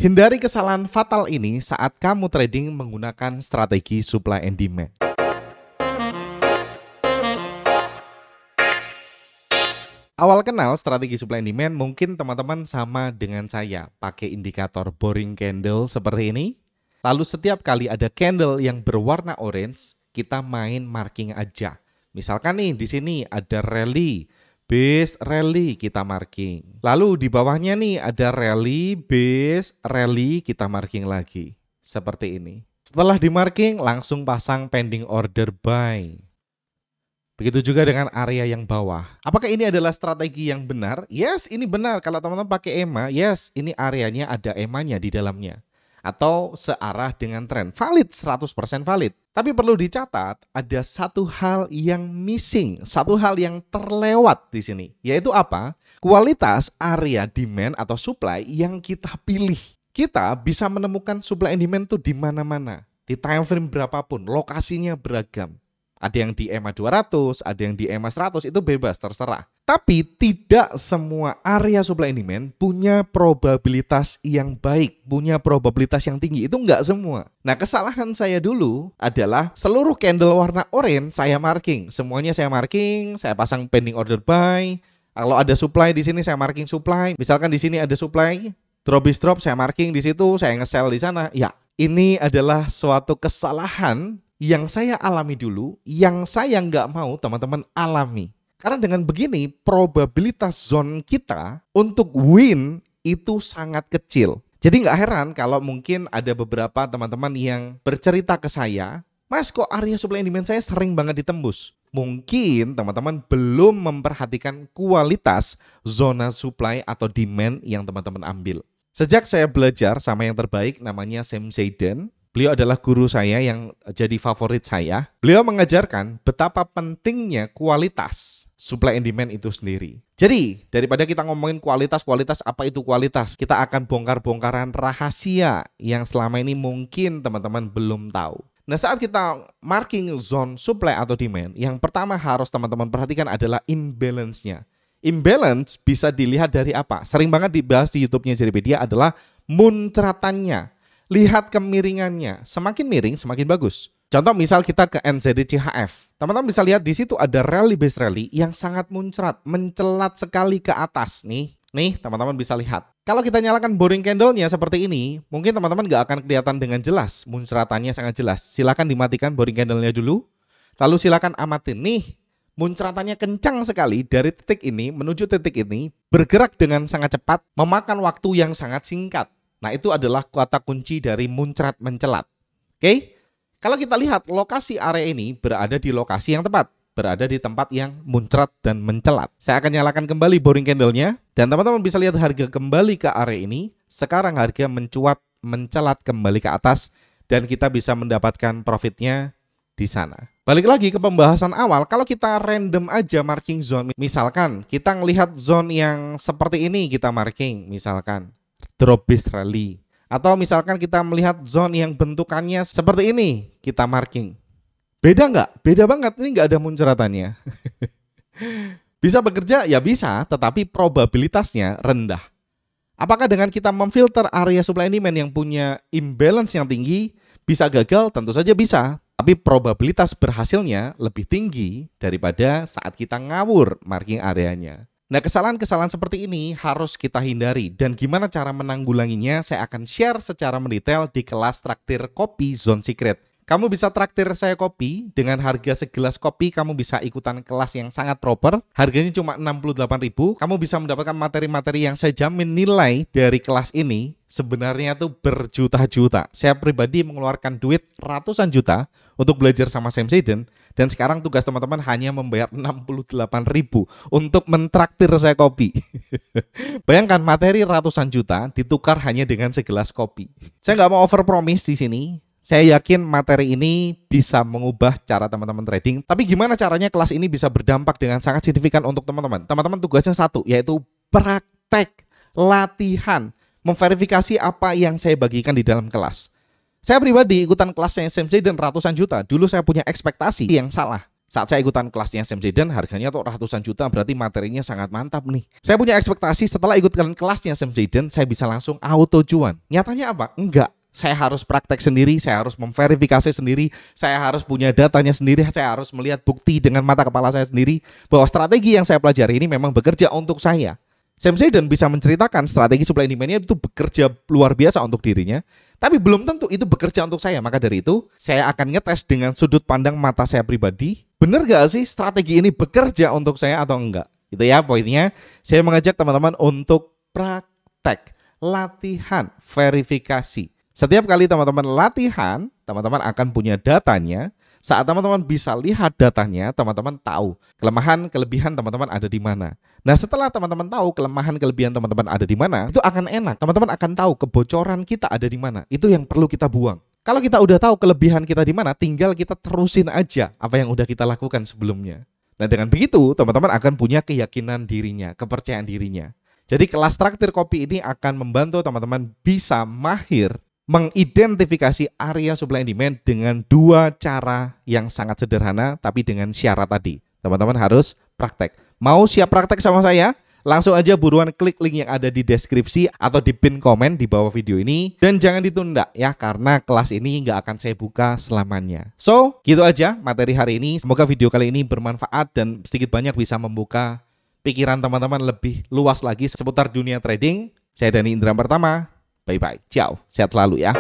Hindari kesalahan fatal ini saat kamu trading menggunakan strategi supply and demand. Awal kenal strategi supply and demand mungkin teman-teman sama dengan saya, pakai indikator boring candle seperti ini. Lalu setiap kali ada candle yang berwarna orange, kita main marking aja. Misalkan nih di sini ada rally, base rally kita marking. Lalu di bawahnya nih ada rally, base rally kita marking lagi. Seperti ini. Setelah di marking langsung pasang pending order buy. Begitu juga dengan area yang bawah. Apakah ini adalah strategi yang benar? Yes, ini benar. Kalau teman-teman pakai EMA, yes, ini areanya ada EMA-nya di dalamnya. Atau searah dengan tren. Valid, 100% valid. Tapi perlu dicatat, ada satu hal yang missing, satu hal yang terlewat di sini. Yaitu apa? Kualitas area demand atau supply yang kita pilih. Kita bisa menemukan supply and demand itu di mana-mana. Di time frame berapapun, lokasinya beragam. Ada yang di EMA 200, ada yang di EMA 100, itu bebas, terserah. Tapi tidak semua area supply and demand punya probabilitas yang baik, punya probabilitas yang tinggi. Itu enggak semua. Nah, kesalahan saya dulu adalah seluruh candle warna orange saya marking. Semuanya saya marking, saya pasang pending order buy. Kalau ada supply di sini saya marking supply. Misalkan di sini ada supply, drop is drop, saya marking di situ, saya nge-sell di sana. Ya, ini adalah suatu kesalahan yang saya alami dulu, yang saya nggak mau teman-teman alami. Karena dengan begini, probabilitas zone kita untuk win itu sangat kecil. Jadi nggak heran kalau mungkin ada beberapa teman-teman yang bercerita ke saya, Mas, kok area supply and demand saya sering banget ditembus. Mungkin teman-teman belum memperhatikan kualitas zona supply atau demand yang teman-teman ambil. Sejak saya belajar sama yang terbaik namanya Sam Seidan, beliau adalah guru saya yang jadi favorit saya. Beliau mengajarkan betapa pentingnya kualitas supply and demand itu sendiri. Jadi, daripada kita ngomongin kualitas, apa itu kualitas? Kita akan bongkar-bongkaran rahasia yang selama ini mungkin teman-teman belum tahu. Nah, saat kita marking zone supply atau demand, yang pertama harus teman-teman perhatikan adalah imbalance-nya. Imbalance bisa dilihat dari apa? Sering banget dibahas di YouTube-nya Jeripedia adalah muncratannya. Lihat kemiringannya, semakin miring semakin bagus. Contoh misal kita ke NZD-CHF. Teman-teman bisa lihat di situ ada rally base rally yang sangat muncrat, mencelat sekali ke atas nih. Nih, teman-teman bisa lihat. Kalau kita nyalakan boring candle-nya seperti ini, mungkin teman-teman nggak akan kelihatan dengan jelas. Muncratannya sangat jelas. Silakan dimatikan boring candle-nya dulu. Lalu silakan amatin. Nih, muncratannya kencang sekali dari titik ini menuju titik ini, bergerak dengan sangat cepat, memakan waktu yang sangat singkat. Nah, itu adalah kata kunci dari muncrat mencelat. Oke? Kalau kita lihat lokasi area ini berada di lokasi yang tepat, berada di tempat yang muncrat dan mencelat. Saya akan nyalakan kembali boring candle-nya dan teman-teman bisa lihat harga kembali ke area ini. Sekarang harga mencuat, mencelat kembali ke atas dan kita bisa mendapatkan profitnya di sana. Balik lagi ke pembahasan awal, kalau kita random aja marking zone, misalkan kita ngelihat zone yang seperti ini kita marking, misalkan drop base rally. Atau misalkan kita melihat zone yang bentukannya seperti ini, kita marking. Beda nggak? Beda banget, ini nggak ada muncratannya. Bisa bekerja? Ya bisa, tetapi probabilitasnya rendah. Apakah dengan kita memfilter area supply and demand yang punya imbalance yang tinggi, bisa gagal? Tentu saja bisa. Tapi probabilitas berhasilnya lebih tinggi daripada saat kita ngawur marking areanya. Nah, kesalahan-kesalahan seperti ini harus kita hindari. Dan gimana cara menanggulanginya, saya akan share secara mendetail di kelas traktir kopi Zone Secret. Kamu bisa traktir saya kopi, dengan harga segelas kopi kamu bisa ikutan kelas yang sangat proper. Harganya cuma 68.000. Kamu bisa mendapatkan materi-materi yang saya jamin nilai dari kelas ini sebenarnya tuh berjuta-juta. Saya pribadi mengeluarkan duit ratusan juta untuk belajar sama Sam Seidan. Dan sekarang tugas teman-teman hanya membayar 68.000 untuk mentraktir saya kopi. Bayangkan materi ratusan juta ditukar hanya dengan segelas kopi. Saya nggak mau overpromise di sini. Saya yakin materi ini bisa mengubah cara teman-teman trading. Tapi gimana caranya kelas ini bisa berdampak dengan sangat signifikan untuk teman-teman? Teman-teman tugasnya satu, yaitu praktek, latihan, memverifikasi apa yang saya bagikan di dalam kelas. Saya pribadi ikutan kelasnya Sam Seidan ratusan juta. Dulu saya punya ekspektasi yang salah. Saat saya ikutan kelasnya Sam Zaidan, harganya tuh ratusan juta, berarti materinya sangat mantap nih. Saya punya ekspektasi setelah ikutan kelasnya Sam Zaidan, saya bisa langsung auto cuan. Nyatanya apa? Enggak. Saya harus praktek sendiri, saya harus memverifikasi sendiri, saya harus punya datanya sendiri, saya harus melihat bukti dengan mata kepala saya sendiri bahwa strategi yang saya pelajari ini memang bekerja untuk saya. Sam Zaidan bisa menceritakan strategi supply and demand-nya itu bekerja luar biasa untuk dirinya, tapi belum tentu itu bekerja untuk saya. Maka dari itu, saya akan ngetes dengan sudut pandang mata saya pribadi. Bener gak sih strategi ini bekerja untuk saya atau enggak? Itu ya poinnya. Saya mengajak teman-teman untuk praktek, latihan, verifikasi. Setiap kali teman-teman latihan, teman-teman akan punya datanya. Saat teman-teman bisa lihat datanya, teman-teman tahu kelemahan, kelebihan teman-teman ada di mana. Nah, setelah teman-teman tahu kelemahan, kelebihan teman-teman ada di mana, itu akan enak. Teman-teman akan tahu kebocoran kita ada di mana. Itu yang perlu kita buang. Kalau kita udah tahu kelebihan kita di mana, tinggal kita terusin aja apa yang udah kita lakukan sebelumnya. Nah, dengan begitu, teman-teman akan punya keyakinan dirinya, kepercayaan dirinya. Jadi kelas traktir kopi ini akan membantu teman-teman bisa mahir mengidentifikasi area supply and demand dengan dua cara yang sangat sederhana, tapi dengan syarat tadi. Teman-teman harus praktek. Mau siap praktek sama saya? Langsung aja buruan klik link yang ada di deskripsi atau di pin komen di bawah video ini. Dan jangan ditunda ya, karena kelas ini nggak akan saya buka selamanya. So, gitu aja materi hari ini. Semoga video kali ini bermanfaat dan sedikit banyak bisa membuka pikiran teman-teman lebih luas lagi seputar dunia trading. Saya Dani Indra Pertama. Bye-bye. Ciao. Sehat selalu ya.